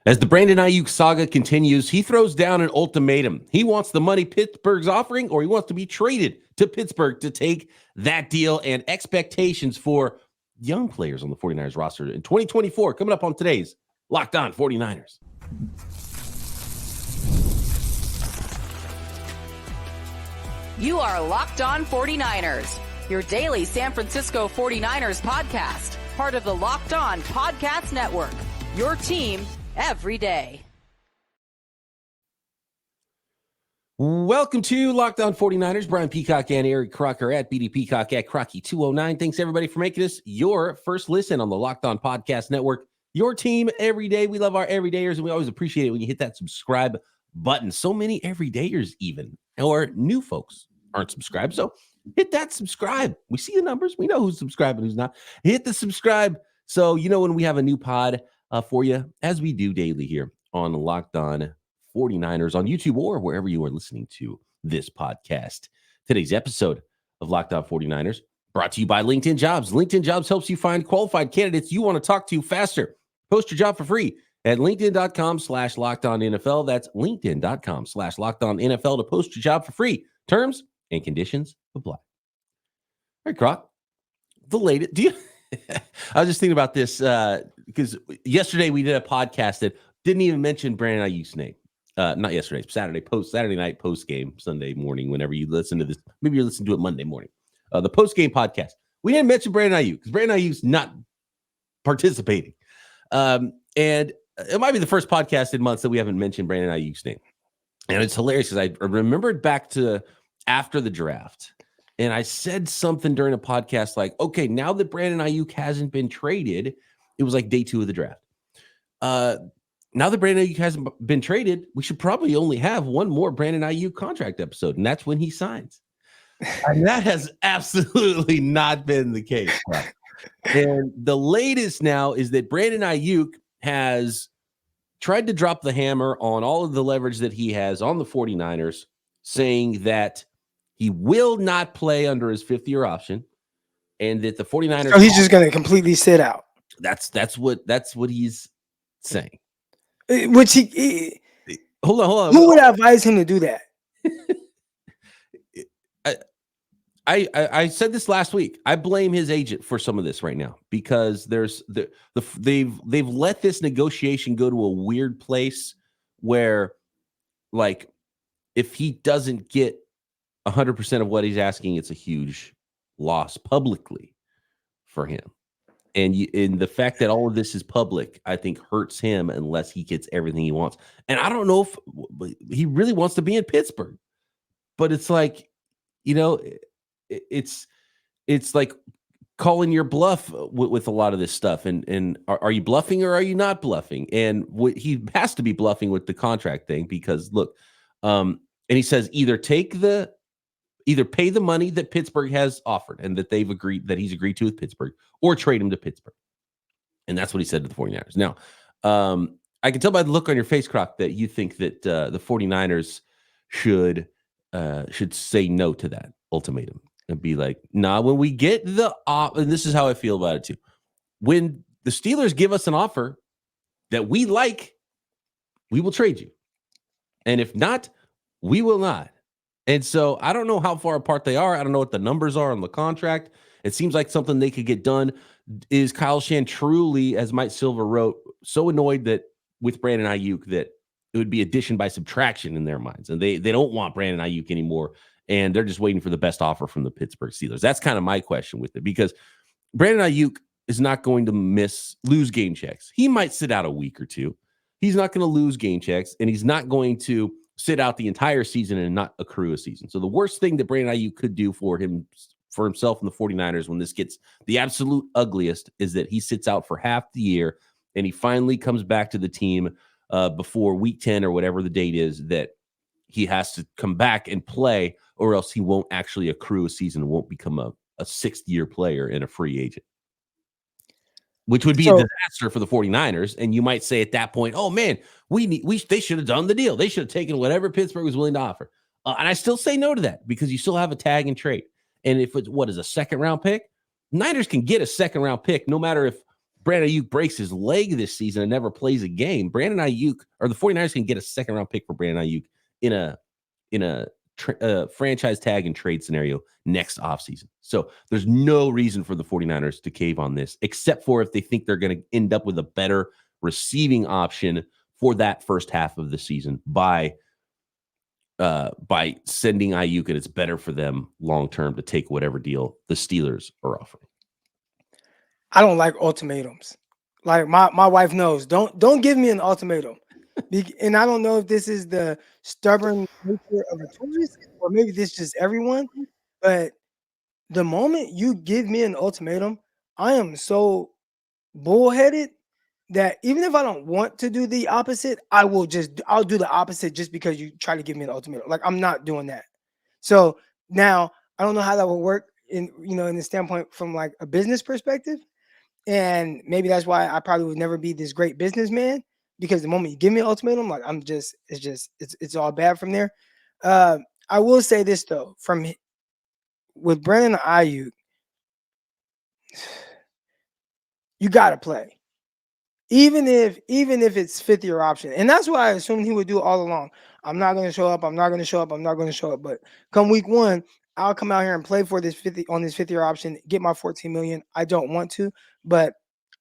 As the Brandon Aiyuk saga continues, he throws down an ultimatum. He wants the money Pittsburgh's offering, or he wants to be traded to Pittsburgh to take that deal, and expectations for young players on the 49ers roster in 2024 coming up on today's Locked On 49ers. You are Locked On 49ers, your daily San Francisco 49ers podcast, part of the Locked On Podcast Network, your team every day. Welcome to Locked On 49ers. Brian Peacock and Eric Crocker at BD Peacock at Crocky209. Thanks, everybody, for making us your first listen on the Locked On Podcast Network, your team every day. We love our everydayers, and we always appreciate it when you hit that subscribe button. So many everydayers even, or new folks aren't subscribed, so hit that subscribe. We see the numbers. We know who's subscribed and who's not. Hit the subscribe so you know when we have a new pod for you, as we do daily here on Locked On 49ers on YouTube or wherever you are listening to this podcast. Today's episode of Locked On 49ers brought to you by LinkedIn Jobs. LinkedIn Jobs helps you find qualified candidates you want to talk to faster. Post your job for free at linkedin.com/LockedOnNFL. That's linkedin.com/LockedOnNFL to post your job for free. Terms and conditions apply. All right, Croc, the latest. I was just thinking about this because yesterday we did a podcast that didn't even mention Brandon Aiyuk's name. Not yesterday, Saturday night post game, Sunday morning, whenever you listen to this. Maybe you're listening to it Monday morning. The post game podcast. We didn't mention Brandon Aiyuk because Brandon Aiyuk's not participating. And it might be the first podcast in months that we haven't mentioned Brandon Aiyuk's name. And it's hilarious because I remembered back to after the draft. And I said something during a podcast like, okay, now that Brandon Aiyuk hasn't been traded, it was like day 2 of the draft. Now that Brandon Aiyuk hasn't been traded, we should probably only have one more Brandon Aiyuk contract episode, and that's when he signs. And that has absolutely not been the case. And the latest now is that Brandon Aiyuk has tried to drop the hammer on all of the leverage that he has on the 49ers, saying that he will not play under his 5th-year option, and that the 49ers. So he's just going to completely sit out. That's what he's saying. Which he hold on. Who would advise him to do that? I said this last week. I blame his agent for some of this right now because they've let this negotiation go to a weird place where, like, if he doesn't get 100% of what he's asking, it's a huge loss publicly for him. And the fact that all of this is public, I think, hurts him unless he gets everything he wants. And I don't know if he really wants to be in Pittsburgh, but it's like, it's like calling your bluff with a lot of this stuff. And are you bluffing or are you not bluffing? And he has to be bluffing with the contract thing because look, and he says either pay the money that Pittsburgh has offered and that he's agreed to with Pittsburgh, or trade him to Pittsburgh. And that's what he said to the 49ers. Now, I can tell by the look on your face, Croc, that you think that the 49ers should say no to that ultimatum and be like, nah, when we get and this is how I feel about it too. When the Steelers give us an offer that we like, we will trade you. And if not, we will not. And so I don't know how far apart they are. I don't know what the numbers are on the contract. It seems like something they could get done. Is Kyle Shanahan truly, as Mike Silver wrote, so annoyed that with Brandon Aiyuk that it would be addition by subtraction in their minds, and they don't want Brandon Aiyuk anymore, and they're just waiting for the best offer from the Pittsburgh Steelers? That's kind of my question with it, because Brandon Aiyuk is not going to lose game checks. He might sit out a week or two. He's not going to lose game checks, and he's not going to sit out the entire season and not accrue a season. So the worst thing that Brandon Aiyuk could do for himself and the 49ers when this gets the absolute ugliest is that he sits out for half the year and he finally comes back to the team before week 10 or whatever the date is that he has to come back and play, or else he won't actually accrue a season and won't become a 6th-year player and a free agent, which would be a disaster for the 49ers. And you might say at that point, oh man, they should have done the deal. They should have taken whatever Pittsburgh was willing to offer. And I still say no to that because you still have a tag and trade. And if it's a 2nd-round pick, Niners can get a 2nd-round pick no matter if Brandon Aiyuk breaks his leg this season and never plays a game, Brandon Aiyuk or the 49ers can get a second round pick for Brandon Aiyuk in a franchise tag and trade scenario next offseason. So there's no reason for the 49ers to cave on this, except for if they think they're going to end up with a better receiving option for that first half of the season by sending Aiyuk, and it's better for them long term to take whatever deal the Steelers are offering. I don't like ultimatums. Like my wife knows. Don't give me an ultimatum. And I don't know if this is the stubborn nature of a tourist or maybe this is just everyone, but the moment you give me an ultimatum, I am so bullheaded that even if I don't want to do the opposite, I'll do the opposite just because you try to give me an ultimatum. Like I'm not doing that. So now I don't know how that will work in the standpoint from like a business perspective. And maybe that's why I probably would never be this great businessman, because the moment you give me an ultimatum, like it's all bad from there. I will say this though, with Brandon Aiyuk, you gotta play. Even if it's fifth year option. And that's what I assumed he would do all along. I'm not gonna show up, I'm not gonna show up, I'm not gonna show up. But come week one, I'll come out here and play for this fifth year option, get my 14 million. I don't want to, but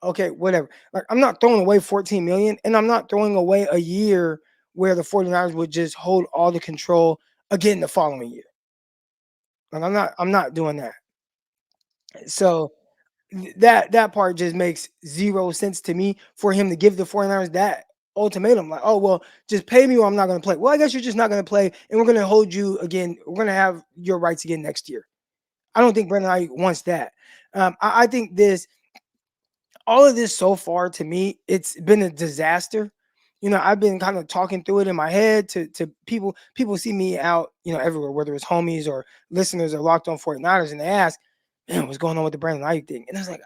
okay, whatever. Like I'm not throwing away 14 million, and I'm not throwing away a year where the 49ers would just hold all the control again the following year. Like I'm not doing that. So that part just makes zero sense to me for him to give the 49ers that ultimatum. Like, oh, well, just pay me or I'm not going to play. Well, I guess you're just not going to play, and we're going to hold you again. We're going to have your rights again next year. I don't think Brandon Aiyuk wants that. I think all of this so far, to me, it's been a disaster. I've been kind of talking through it in my head to people. People see me out, everywhere, whether it's homies or listeners or Locked On 49ers, and they ask, man, what's going on with the Brandon Aiyuk thing? And I was like,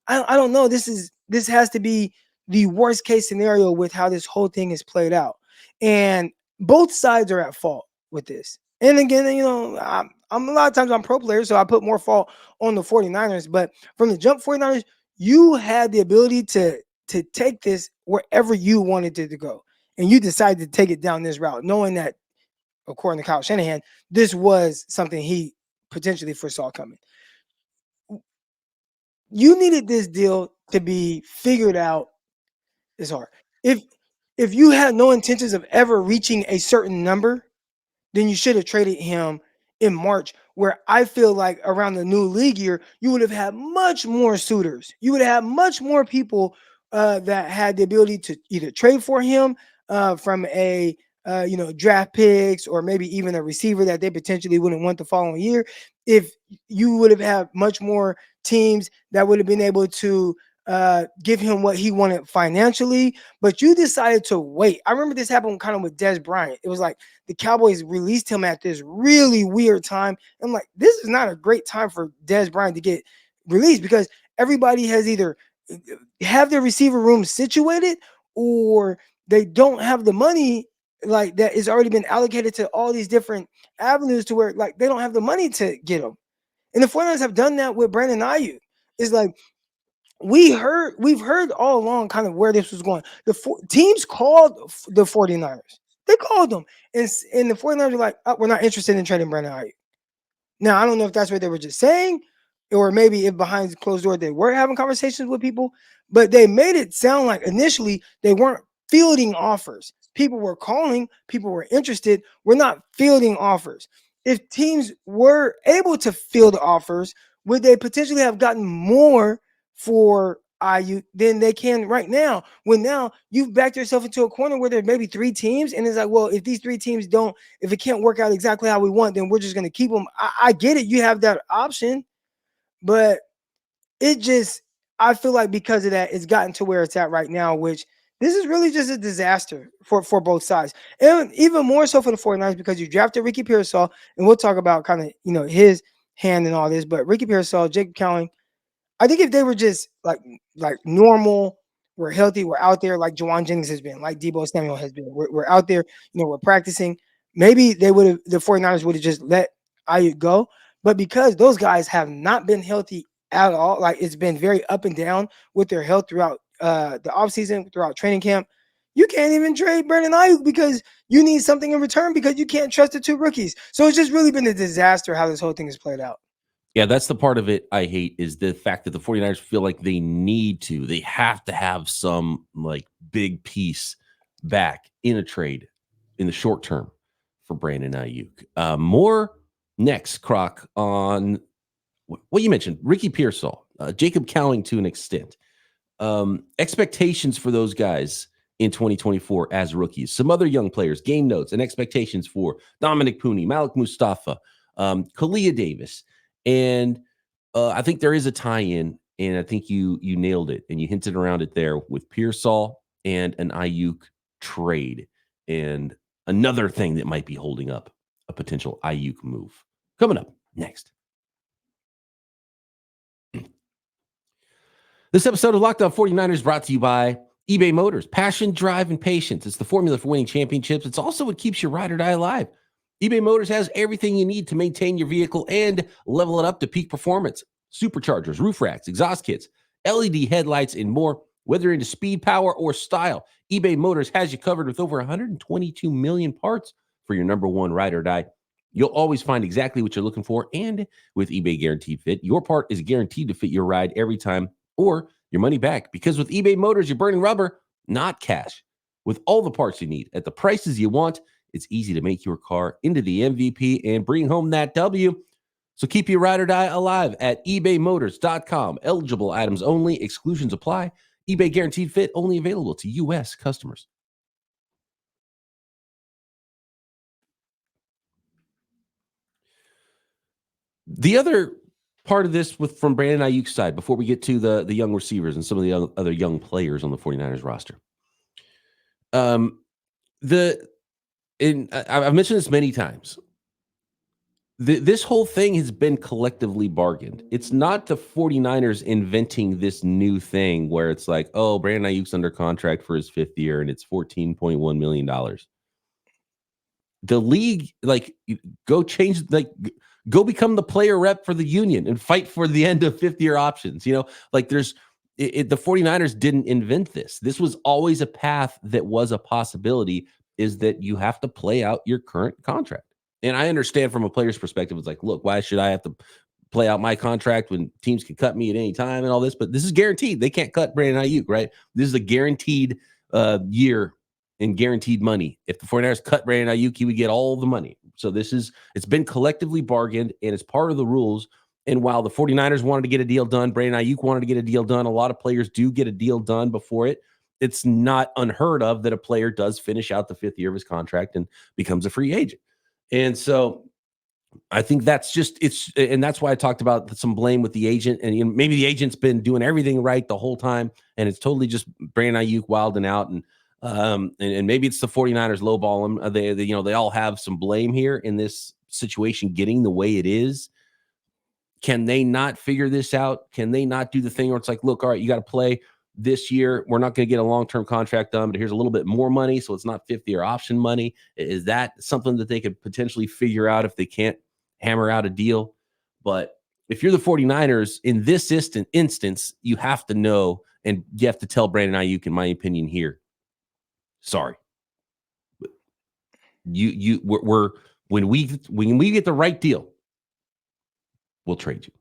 I don't know. This has to be the worst case scenario with how this whole thing is played out. And both sides are at fault with this. And again, I'm a lot of times I'm pro player, so I put more fault on the 49ers. But from the jump, 49ers, you had the ability to take this wherever you wanted it to go. And you decided to take it down this route, knowing that, according to Kyle Shanahan, this was something he potentially foresaw coming. You needed this deal to be figured out. It's hard. If you had no intentions of ever reaching a certain number, then you should have traded him in March, where I feel like around the new league year, you would have had much more suitors. You would have had much more people that had the ability to either trade for him from a draft picks, or maybe even a receiver that they potentially wouldn't want the following year. If you would have had much more teams that would have been able to give him what he wanted financially, but you decided to wait. I remember this happened kind of with Dez Bryant. It was like the Cowboys released him at this really weird time. I'm like, this is not a great time for Dez Bryant to get released, because everybody has either have their receiver room situated, or they don't have the money like that is already been allocated to all these different avenues, to where like they don't have the money to get them. And the 49ers have done that with Brandon Aiyuk. It's like we've heard all along kind of where this was going. Teams called the 49ers. They called them. And the 49ers were like, oh, we're not interested in trading Brandon Aiyuk. Now, I don't know if that's what they were just saying, or maybe if behind closed doors they were having conversations with people, but they made it sound like initially they weren't fielding offers. People were calling, people were interested. We're not fielding offers. If teams were able to field offers, would they potentially have gotten more for Aiyuk than they can right now? When now you've backed yourself into a corner where there may be three teams, and it's like, well, if these three teams if it can't work out exactly how we want, then we're just going to keep them. I get it. You have that option, but I feel like because of that, it's gotten to where it's at right now, which this is really just a disaster for both sides. And even more so for the 49ers, because you drafted Ricky Pearsall, and we'll talk about kind of, his hand and all this, but Ricky Pearsall, Jacob Cowling, I think if they were just like normal, we're healthy, we're out there like Juwan Jennings has been, like Deebo Samuel has been, we're out there, we're practicing, maybe the 49ers would have just let Aiyuk go. But because those guys have not been healthy at all. Like, it's been very up and down with their health throughout the offseason, throughout training camp. You can't even trade Brandon Aiyuk because you need something in return because you can't trust the two rookies. So it's just really been a disaster how this whole thing has played out. Yeah, that's the part of it I hate, is the fact that the 49ers feel like they have to have some like big piece back in a trade in the short term for Brandon Aiyuk. More next, Croc, on what you mentioned, Ricky Pearsall, Jacob Cowling to an extent. Expectations for those guys in 2024 as rookies. Some other young players, game notes and expectations for Dominic Pooney, Malik Mustafa, Kalia Davis. And I think there is a tie-in, and I think you nailed it, and you hinted around it there with Pearsall and an Aiyuk trade, and another thing that might be holding up a potential Aiyuk move. Coming up next. This episode of Locked On 49ers is brought to you by eBay Motors. Passion, drive, and patience. It's the formula for winning championships. It's also what keeps your ride or die alive. eBay Motors has everything you need to maintain your vehicle and level it up to peak performance. Superchargers, roof racks, exhaust kits, LED headlights, and more. Whether you're into speed, power, or style, eBay Motors has you covered with over 122 million parts for your number one ride or die. You'll always find exactly what you're looking for, and with eBay Guaranteed Fit, your part is guaranteed to fit your ride every time, or your money back. Because with eBay Motors, you're burning rubber, not cash. With all the parts you need at the prices you want, it's easy to make your car into the MVP and bring home that W. So keep your ride or die alive at ebaymotors.com. Eligible items only. Exclusions apply. eBay Guaranteed Fit only available to U.S. customers. The other part of this from Brandon Aiyuk's side, before we get to the young receivers and some of the other young players on the 49ers roster. I've mentioned this many times. This whole thing has been collectively bargained. It's not the 49ers inventing this new thing where it's like, oh, Brandon Aiyuk's under contract for his 5th year and it's $14.1 million. The league, go become the player rep for the union and fight for the end of 5th-year options. The 49ers didn't invent this. This was always a path that was a possibility, is that you have to play out your current contract. And I understand from a player's perspective, it's like, look, why should I have to play out my contract when teams can cut me at any time and all this? But this is guaranteed. They can't cut Brandon Aiyuk, right? This is a guaranteed year and guaranteed money. If the 49ers cut Brandon Aiyuk, he would get all the money. So it's been collectively bargained, and it's part of the rules. And while the 49ers wanted to get a deal done, Brandon Aiyuk wanted to get a deal done, a lot of players do get a deal done before it. It's not unheard of that a player does finish out the 5th year of his contract and becomes a free agent. And so I think that's and that's why I talked about some blame with the agent. And maybe the agent's been doing everything right the whole time, and it's totally just Brandon Aiyuk wilding out. And maybe it's the 49ers lowball them. They all have some blame here in this situation getting the way it is. Can they not figure this out? Can they not do the thing where it's like, look, all right, you got to play this year. We're not going to get a long-term contract done, but here's a little bit more money, so it's not 5th-year option money. Is that something that they could potentially figure out if they can't hammer out a deal? But if you're the 49ers, in this instance, you have to know, and you have to tell Brandon Aiyuk, in my opinion here, sorry. When we get the right deal, we'll trade you.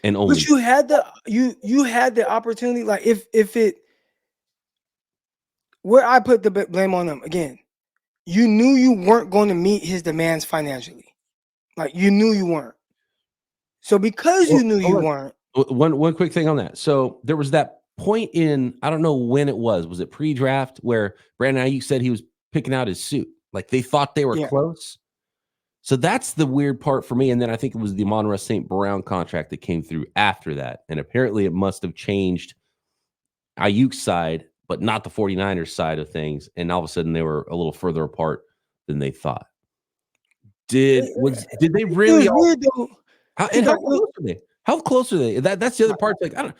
And only, but you had the opportunity. Like if it, where I put the blame on them again, you knew you weren't going to meet his demands financially. Like you knew you weren't. So because you knew you weren't. One quick thing on that. So there was that point in, I don't know when it was it pre-draft, where Brandon Aiyuk said he was picking out his suit. Like they thought they were close. So that's the weird part for me. And then I think it was the Amon-Ra St. Brown contract that came through after that. And apparently it must have changed Aiyuk's side, but not the 49ers side of things. And all of a sudden they were a little further apart than they thought. Did they really? How close are they? How close are they? That's the other part. Like, I don't.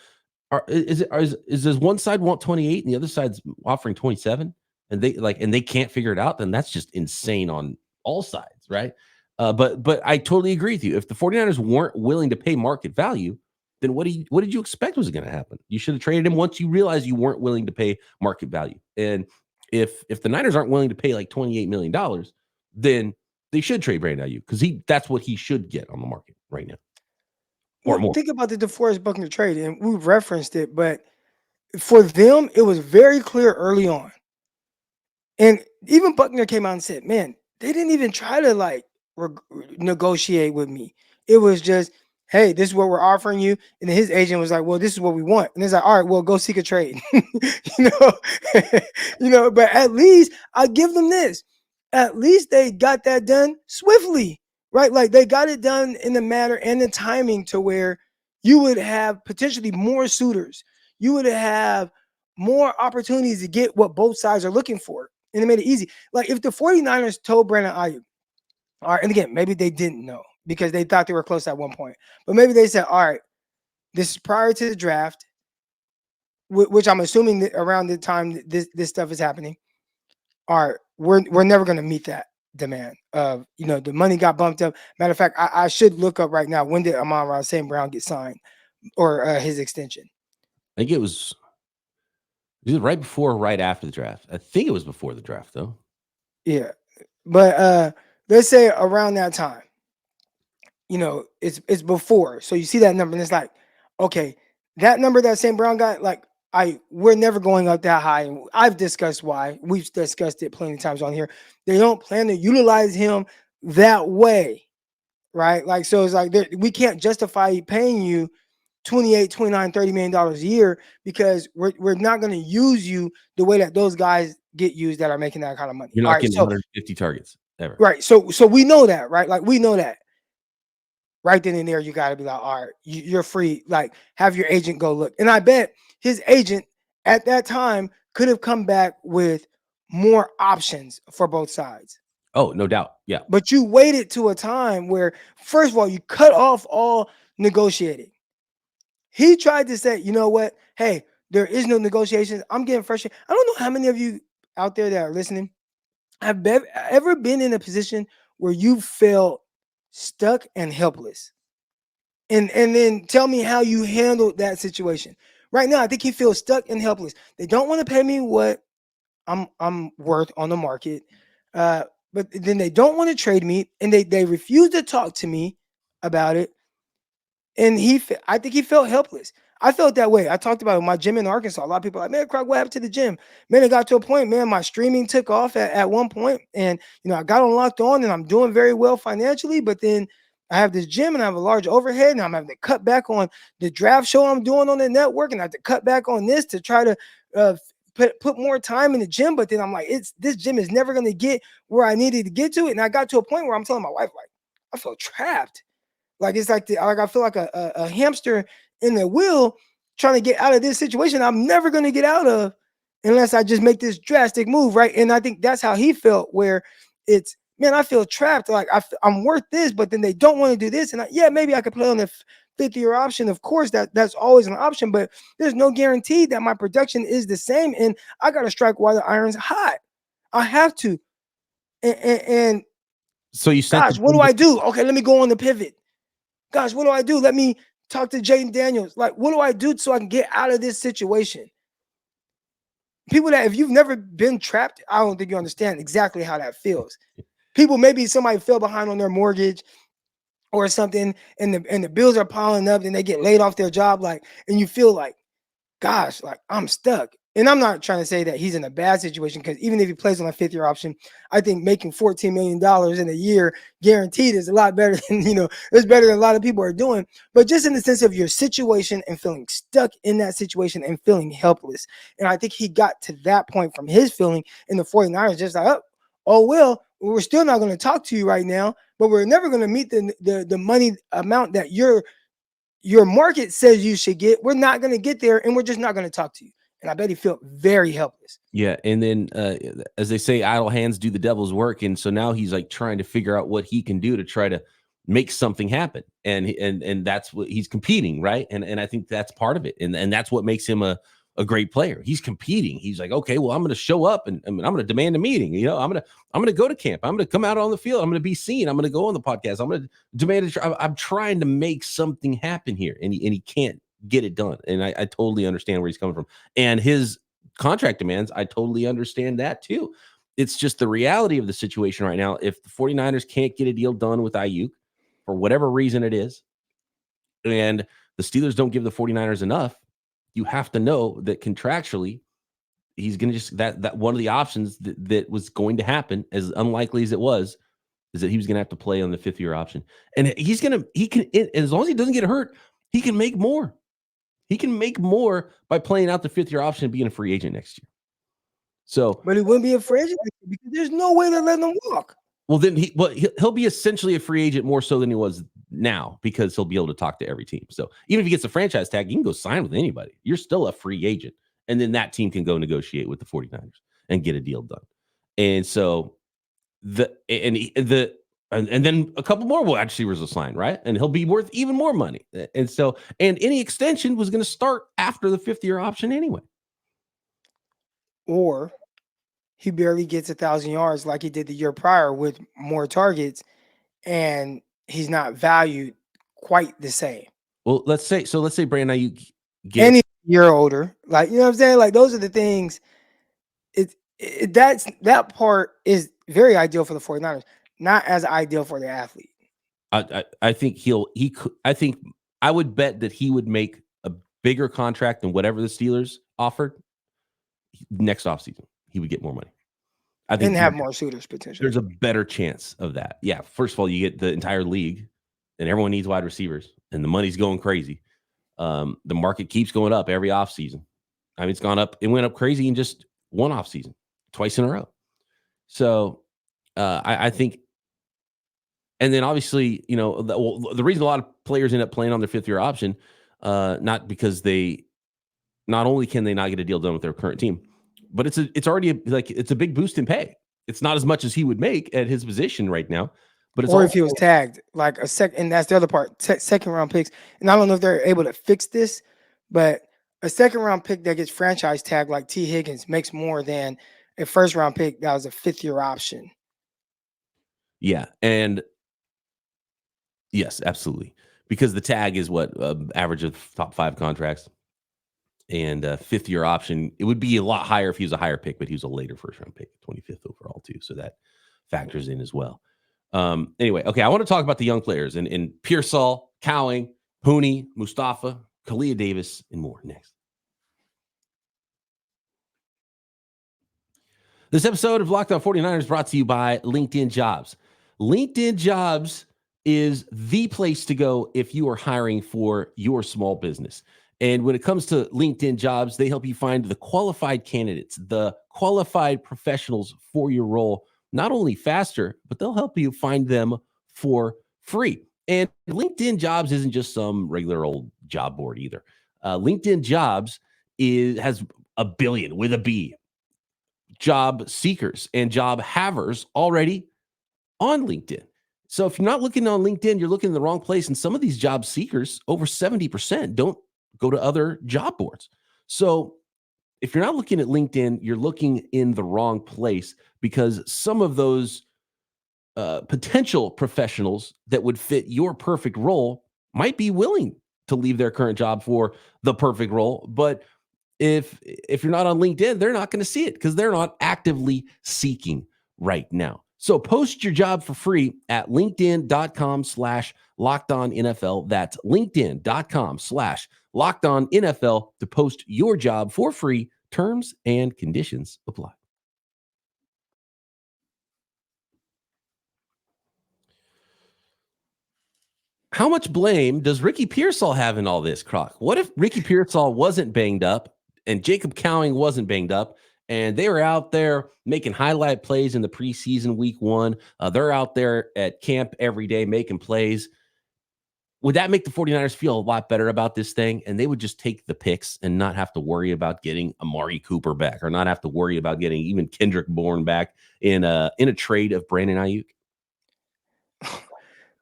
Is one side want 28 and the other side's offering 27, and they can't figure it out? Then that's just insane on all sides, right? But I totally agree with you. If the 49ers weren't willing to pay market value, then what did you expect was going to happen? You should have traded him once you realized you weren't willing to pay market value. And if the Niners aren't willing to pay like $28 million, then they should trade Brandon Aiyuk because that's what he should get on the market right now. Or more. Think about the DeForest Buckner trade, and we've referenced it, but for them, it was very clear early on. And even Buckner came out and said, man, they didn't even try to like negotiate with me. It was just, hey, this is what we're offering you. And then his agent was like, well, this is what we want. And it's like, all right, well, go seek a trade. But at least I give them this. At least they got that done swiftly, right? Like they got it done in the manner and the timing to where you would have potentially more suitors. You would have more opportunities to get what both sides are looking for. And it made it easy. Like if the 49ers told Brandon Aiyuk, all right, and again, maybe they didn't know because they thought they were close at one point. But maybe they said, all right, this is prior to the draft, which I'm assuming that around the time that this stuff is happening. All right, we're never going to meet that demand of, the money got bumped up. Matter of fact, I should look up right now, when did Amon-Ra St. Brown get signed or his extension? I think it was right before or right after the draft. I think it was before the draft, though. Yeah. But let's say around that time, it's before. So you see that number and it's like, okay, that number that St. Brown got, like, we're never going up that high. And I've discussed why. We've discussed it plenty of times on here. They don't plan to utilize him that way, right? Like, so it's like we can't justify paying you $28, $29, $30 million a year because we're not going to use you the way that those guys get used that are making that kind of money. You're not getting 150 targets ever. Right. So we know that, right? Like we know that. Right then and there, you got to be like, all right, you're free. Like have your agent go look. And I bet his agent at that time could have come back with more options for both sides. Oh, no doubt. Yeah. But you waited to a time where, first of all, you cut off all negotiating. He tried to say, you know what? Hey, there is no negotiations. I'm getting frustrated. I don't know how many of you out there that are listening have ever been in a position where you felt stuck and helpless. And then tell me how you handled that situation. Right now, I think he feels stuck and helpless. They don't want to pay me what I'm worth on the market. But then they don't want to trade me, and they refuse to talk to me about it. And I think he felt helpless. I felt that way. I talked about it in my gym in Arkansas. A lot of people are like, man, Croc, what happened to the gym? Man, it got to a point, man, my streaming took off at one point. And, I got on Locked On and I'm doing very well financially. But then I have this gym and I have a large overhead and I'm having to cut back on the draft show I'm doing on the network. And I have to cut back on this to try to put more time in the gym. But then I'm like, this gym is never going to get where I needed to get to it. And I got to a point where I'm telling my wife, like, I feel trapped. Like it's like I feel like a hamster in the wheel trying to get out of this situation I'm never going to get out of unless I just make this drastic move, right? And I think that's how he felt, where it's, man, I feel trapped. Like I'm worth this, but then they don't want to do this. And maybe I could play on the fifth-year option. Of course, that's always an option, but there's no guarantee that my production is the same. And I got to strike while the iron's hot. I have to. And so you said, gosh, what do I do? Okay, let me go on the pivot. Gosh, what do I do? Let me talk to Jaden Daniels. Like, what do I do so I can get out of this situation? People that, if you've never been trapped, I don't think you understand exactly how that feels. People, maybe somebody fell behind on their mortgage or something, and the bills are piling up, and they get laid off their job, like, and you feel like, gosh, like I'm stuck. And I'm not trying to say that he's in a bad situation, because even if he plays on a fifth-year option, I think making $14 million in a year guaranteed is a lot better than, it's better than a lot of people are doing. But just in the sense of your situation and feeling stuck in that situation and feeling helpless. And I think he got to that point from his feeling, in the 49ers just like, oh, well, we're still not going to talk to you right now, but we're never going to meet the money amount that your market says you should get. We're not going to get there, and we're just not going to talk to you. And I bet he felt very helpless. Yeah. And then, as they say, idle hands do the devil's work. And so now he's like trying to figure out what he can do to try to make something happen. And that's what he's competing. Right. And I think that's part of it. And that's what makes him a a great player. He's competing. He's like, okay, well, I'm going to show up and I'm going to demand a meeting. You know, I'm going to go to camp. I'm going to come out on the field. I'm going to be seen. I'm going to go on the podcast. I'm going to demand I'm trying to make something happen here, and he can't get it done. And I totally understand where he's coming from. And his contract demands, I totally understand that too. It's just the reality of the situation right now. If the 49ers can't get a deal done with Aiyuk for whatever reason it is, and the Steelers don't give the 49ers enough, you have to know that contractually he's going to just that one of the options that was going to happen, as unlikely as it was, is that he was going to have to play on the 5th-year option. And he can, as long as he doesn't get hurt, he can make more. He can make more by playing out the 5th-year option and being a free agent next year. So, but he wouldn't be a free agent because there's no way they're letting him walk. Well, then he'll be essentially a free agent more so than he was now, because he'll be able to talk to every team. So even if he gets a franchise tag, he can go sign with anybody. You're still a free agent. And then that team can go negotiate with the 49ers and get a deal done. And so and then a couple more wide receivers will sign, right? And he'll be worth even more money. And any extension was going to start after the 5th-year option anyway. Or he barely gets 1,000 yards like he did the year prior with more targets, and he's not valued quite the same. Well, let's say Brandon Aiyuk and he's a year older. Like, you know what I'm saying? Like, those are the things. That part is very ideal for the 49ers, not as ideal for the athlete. I think I would bet that he would make a bigger contract than whatever the Steelers offered next offseason. He would get more money. I think, and have more suitors potentially. There's a better chance of that. Yeah. First of all, you get the entire league, and everyone needs wide receivers, and the money's going crazy. The market keeps going up every offseason. I mean, it's gone up. It went up crazy in just one offseason, twice in a row. So I think, and then obviously, you know, the reason a lot of players end up playing on their 5th-year option, not because not only can they not get a deal done with their current team, but it's already it's a big boost in pay. It's not as much as he would make at his position right now, but it's if he was tagged like a second, and that's the other part, second round picks. And I don't know if they're able to fix this, but a second round pick that gets franchise tagged like T. Higgins makes more than a first round pick that was a 5th-year option. Yeah, and yes, absolutely, because the tag is what average of top 5 contracts. And 5th-year option, it would be a lot higher if he was a higher pick, but he was a later first-round pick, 25th overall too. So that factors in as well. Anyway, okay, I want to talk about the young players in Pearsall, Cowing, Pooney, Mustafa, Kalia Davis, and more next. This episode of Locked On 49ers brought to you by LinkedIn Jobs. LinkedIn Jobs is the place to go if you are hiring for your small business. And when it comes to LinkedIn Jobs, they help you find the qualified candidates, the qualified professionals for your role, not only faster, but they'll help you find them for free. And LinkedIn Jobs isn't just some regular old job board either. LinkedIn Jobs has a billion with a B job seekers and job havers already on LinkedIn. So if you're not looking on LinkedIn, you're looking in the wrong place. And some of these job seekers, over 70%, don't go to other job boards. So if you're not looking at LinkedIn, you're looking in the wrong place, because some of those potential professionals that would fit your perfect role might be willing to leave their current job for the perfect role. But if you're not on LinkedIn, they're not going to see it because they're not actively seeking right now. So post your job for free at linkedin.com/LockedOnNFL. That's linkedin.com/LockedOnNFL to post your job for free. Terms and conditions apply. How much blame does Ricky Pearsall have in all this, Croc? What if Ricky Pearsall wasn't banged up and Jacob Cowing wasn't banged up, and they were out there making highlight plays in the preseason week 1? They're out there at camp every day making plays. Would that make the 49ers feel a lot better about this thing? And they would just take the picks and not have to worry about getting Amari Cooper back, or not have to worry about getting even Kendrick Bourne back in a trade of Brandon Aiyuk?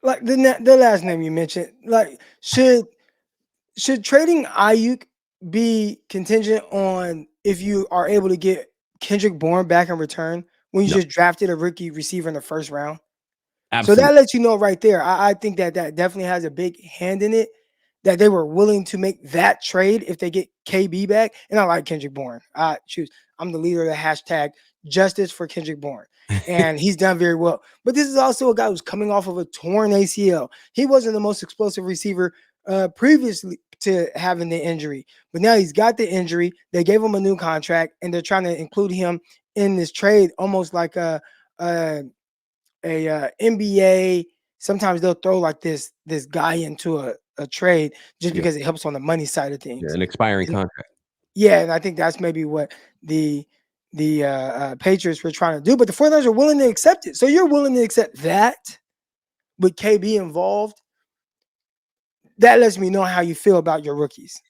Like the last name you mentioned, like should trading Aiyuk be contingent on if you are able to get Kendrick Bourne back in return when you just drafted a rookie receiver in the first round? Absolutely. So that lets you know right there. I think that definitely has a big hand in it, that they were willing to make that trade if they get KB back. And I like Kendrick Bourne. I'm the leader of the hashtag justice for Kendrick Bourne. And he's done very well. But this is also a guy who's coming off of a torn ACL. He wasn't the most explosive receiver previously to having the injury. But now he's got the injury. They gave him a new contract, and they're trying to include him in this trade almost like a NBA. Sometimes they'll throw like this guy into a trade just because it helps on the money side of things. Yeah, an expiring contract. Yeah, and I think that's maybe what the Patriots were trying to do, but the 49ers are willing to accept it. So you're willing to accept that with KB involved. That lets me know how you feel about your rookies.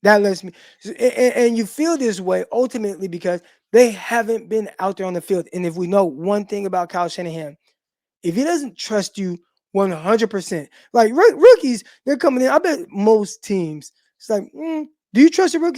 That lets me, and you feel this way ultimately because they haven't been out there on the field. And if we know one thing about Kyle Shanahan, if he doesn't trust you 100%, like rookies, they're coming in. I bet most teams, it's like, do you trust your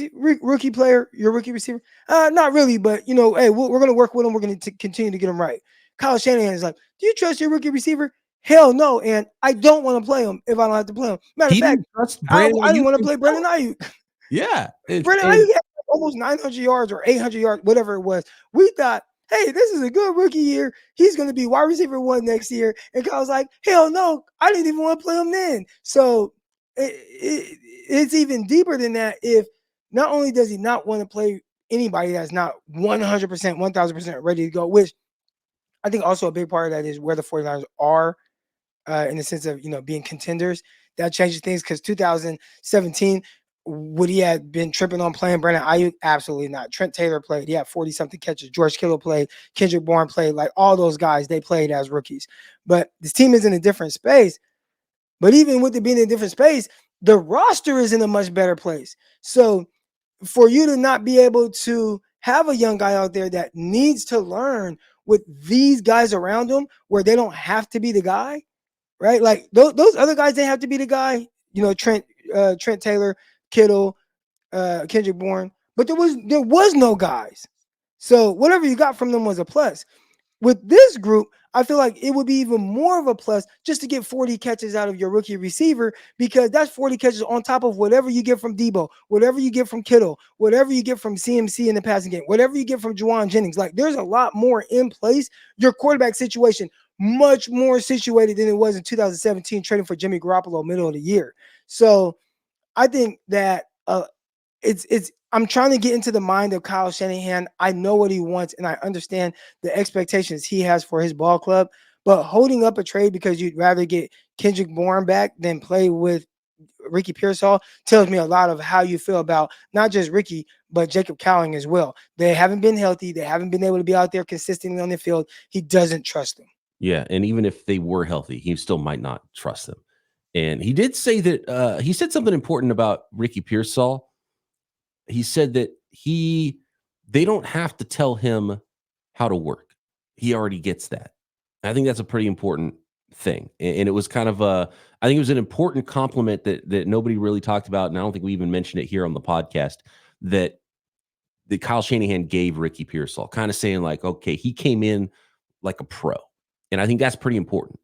rookie player, your rookie receiver? Not really, but hey, we're going to work with him. We're going to continue to get him right. Kyle Shanahan is like, do you trust your rookie receiver? Hell no, and I don't want to play him if I don't have to play him. Matter of fact, I didn't want to play Brandon Aiyuk. Yeah. Brandon Aiyuk had almost 900 yards or 800 yards, whatever it was. We thought, hey, this is a good rookie year. He's going to be wide receiver 1 next year. And Kyle's like, hell no, I didn't even want to play him then. So it's even deeper than that. If not only does he not want to play anybody that's not 100%, 1,000% ready to go, which I think also a big part of that is where the 49ers are in the sense of, being contenders. That changes things because 2017, would he have been tripping on playing Brandon Aiyuk? Absolutely not. Trent Taylor played. He had 40-something catches. George Kittle played. Kendrick Bourne played. Like all those guys, they played as rookies. But this team is in a different space. But even with it being in a different space, the roster is in a much better place. So for you to not be able to have a young guy out there that needs to learn with these guys around him where they don't have to be the guy, right? Like those other guys, they have to be the guy. Trent Taylor, Kittle, Kendrick Bourne, but there was no guys. So whatever you got from them was a plus. With this group, I feel like it would be even more of a plus just to get 40 catches out of your rookie receiver, because that's 40 catches on top of whatever you get from Debo, whatever you get from Kittle, whatever you get from CMC in the passing game, whatever you get from Juwan Jennings. Like there's a lot more in place. Your quarterback situation much more situated than it was in 2017 trading for Jimmy Garoppolo middle of the year. So I think that I'm trying to get into the mind of Kyle Shanahan. I know what he wants, and I understand the expectations he has for his ball club. But holding up a trade because you'd rather get Kendrick Bourne back than play with Ricky Pearsall tells me a lot of how you feel about not just Ricky, but Jacob Cowing as well. They haven't been healthy. They haven't been able to be out there consistently on the field. He doesn't trust them. Yeah, and even if they were healthy, he still might not trust them. And he did say that he said something important about Ricky Pearsall. He said that they don't have to tell him how to work. He already gets that. I think that's a pretty important thing. And it was kind of I think it was an important compliment that nobody really talked about. And I don't think we even mentioned it here on the podcast, that Kyle Shanahan gave Ricky Pearsall, kind of saying like, okay, he came in like a pro. And I think that's pretty important.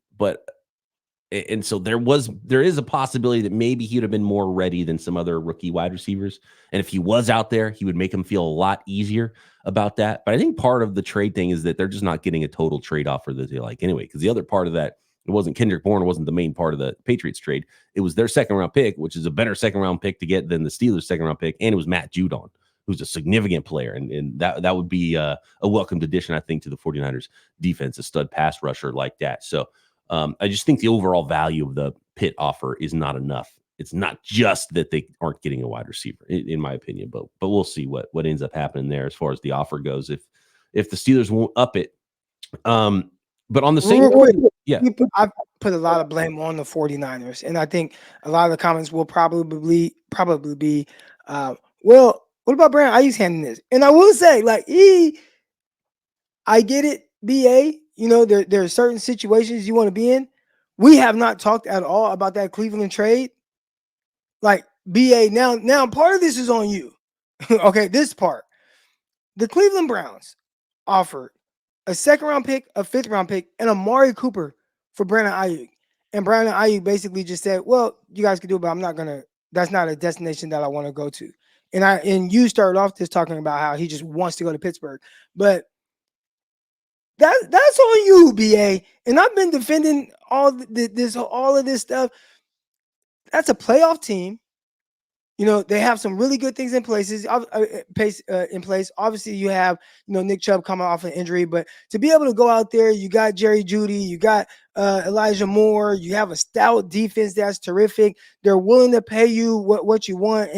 And so there is a possibility that maybe he would have been more ready than some other rookie wide receivers. And if he was out there, he would make him feel a lot easier about that. But I think part of the trade thing is that they're just not getting a total trade offer that they like anyway. Because the other part of that, it wasn't Kendrick Bourne, it wasn't the main part of the Patriots trade. It was their second round pick, which is a better second round pick to get than the Steelers' second round pick. And it was Matt Judon, who's a significant player. And that would be a welcomed addition, I think, to the 49ers defense, a stud pass rusher like that. So I just think the overall value of the Pitt offer is not enough. It's not just that they aren't getting a wide receiver, in my opinion, but we'll see what ends up happening there as far as the offer goes. If the Steelers won't up it, but on the same, I put a lot of blame on the 49ers, and I think a lot of the comments will probably be, well, what about Brian Aiyuk's handling this? And I will say, like, I get it, BA. There are certain situations you want to be in. We have not talked at all about that Cleveland trade. Like, BA, now part of this is on you. Okay, this part. The Cleveland Browns offered a 2nd-round pick, a 5th-round pick, and Amari Cooper for Brandon Aiyuk. And Brandon Aiyuk basically just said, well, you guys can do it, but I'm not going to, that's not a destination that I want to go to. And you started off this talking about how he just wants to go to Pittsburgh. But that's on you, BA. And I've been defending all of this stuff. That's a playoff team. You know, they have some really good things in place. Obviously, you have, Nick Chubb coming off an injury, but to be able to go out there, you got Jerry Jeudy, you got Elijah Moore, you have a stout defense that's terrific. They're willing to pay you what you want,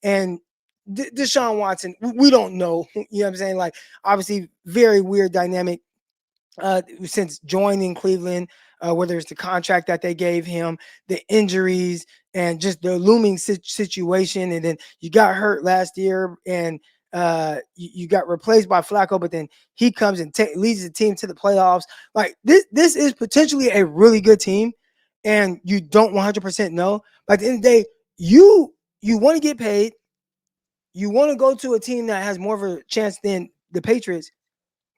and Deshaun Watson, we don't know. You know what I'm saying? Like, obviously, very weird dynamic since joining Cleveland. Whether it's the contract that they gave him, the injuries, and just the looming situation. And then you got hurt last year, and you got replaced by Flacco, but then he comes and leads the team to the playoffs. Like, this is potentially a really good team, and you don't 100% know. But at the end of the day, you want to get paid. You want to go to a team that has more of a chance than the Patriots.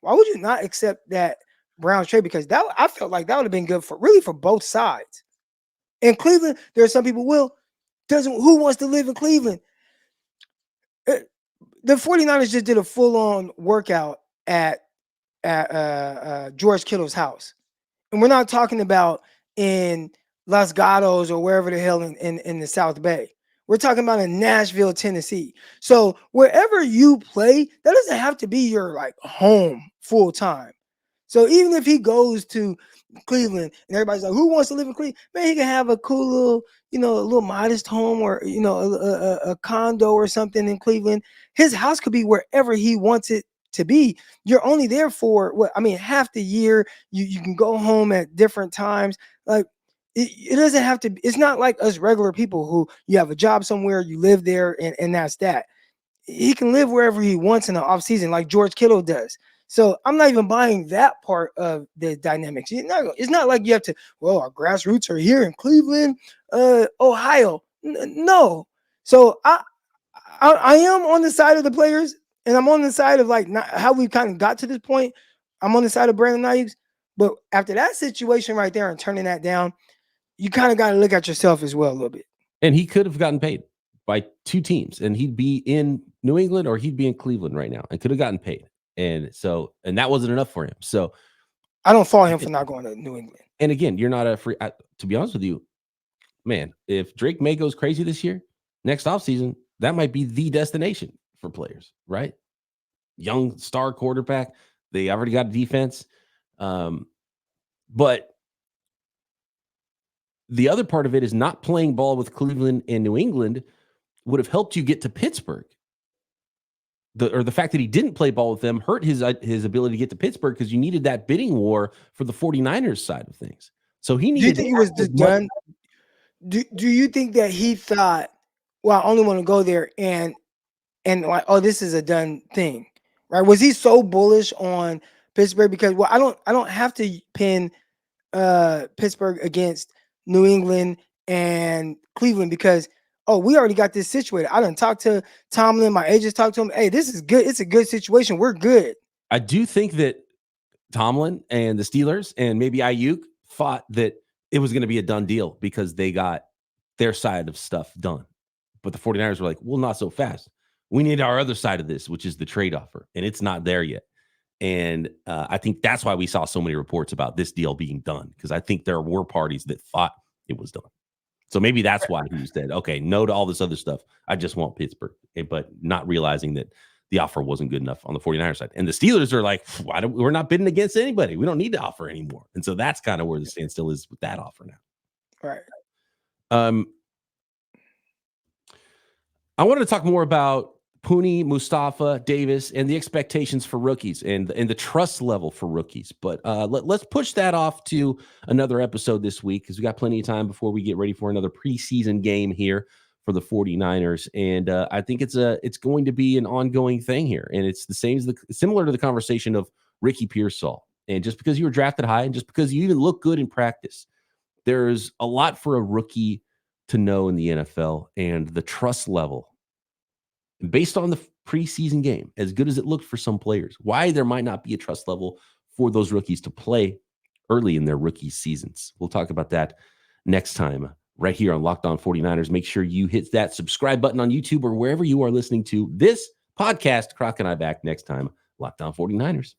Why would you not accept that Browns trade? Because I felt like that would have been good for both sides. In Cleveland, there are some people who wants to live in Cleveland. The 49ers just did a full-on workout at George Kittle's house. And we're not talking about in Los Gatos or wherever the hell in the South Bay. We're talking about in Nashville, Tennessee. So wherever you play, that doesn't have to be your like home full time. So even if he goes to Cleveland and everybody's like, who wants to live in Cleveland? Man, he can have a cool little, a little modest home, or, a condo or something in Cleveland. His house could be wherever he wants it to be. You're only there for half the year. You can go home at different times. Like, it doesn't have to be, it's not like us regular people who you have a job somewhere, you live there, and that's that. He can live wherever he wants in the off season, like George Kittle does. So I'm not even buying that part of the dynamics. It's not like you have to, well, our grassroots are here in Cleveland, Ohio. No. So I am on the side of the players, and I'm on the side of like not how we kind of got to this point. I'm on the side of Brandon Aiyuk. But after that situation right there and turning that down, you kind of got to look at yourself as well a little bit. And he could have gotten paid by two teams, and he'd be in New England or he'd be in Cleveland right now and could have gotten paid. And that wasn't enough for him. So I don't fault him for not going to New England. And again, you're not a free, to be honest with you, man, if Drake May goes crazy this year, next offseason, that might be the destination for players, right? Young star quarterback. They already got a defense. But the other part of it is not playing ball with Cleveland and New England would have helped you get to Pittsburgh. The fact that he didn't play ball with them hurt his ability to get to Pittsburgh because you needed that bidding war for the 49ers side of things. So he needed. Do you think he was just done? Do you think that he thought, well, I only want to go there and like, oh, this is a done thing, right? Was he so bullish on Pittsburgh? Because, well, I don't have to pin Pittsburgh against New England and Cleveland because, oh, we already got this situated. I done talked to Tomlin. My agents talked to him. Hey, this is good. It's a good situation. We're good. I do think that Tomlin and the Steelers and maybe Aiyuk thought that it was going to be a done deal because they got their side of stuff done. But the 49ers were like, well, not so fast. We need our other side of this, which is the trade offer. And it's not there yet. And I think that's why we saw so many reports about this deal being done, because I think there were parties that thought it was done. So maybe that's why he said, okay, no to all this other stuff. I just want Pittsburgh, but not realizing that the offer wasn't good enough on the 49ers side. And the Steelers are like, we're not bidding against anybody. We don't need to offer anymore. And so that's kind of where the standstill is with that offer now. Right. I wanted to talk more about Pooney, Mustafa, Davis, and the expectations for rookies and the trust level for rookies. But let's push that off to another episode this week because we got plenty of time before we get ready for another preseason game here for the 49ers. And I think it's going to be an ongoing thing here. And it's the same as similar to the conversation of Ricky Pearsall. And just because you were drafted high and just because you even look good in practice, there's a lot for a rookie to know in the NFL and the trust level based on the preseason game, as good as it looked for some players, why there might not be a trust level for those rookies to play early in their rookie seasons. We'll talk about that next time right here on Locked On 49ers. Make sure you hit that subscribe button on YouTube or wherever you are listening to this podcast. Croc and I back next time. Locked On 49ers.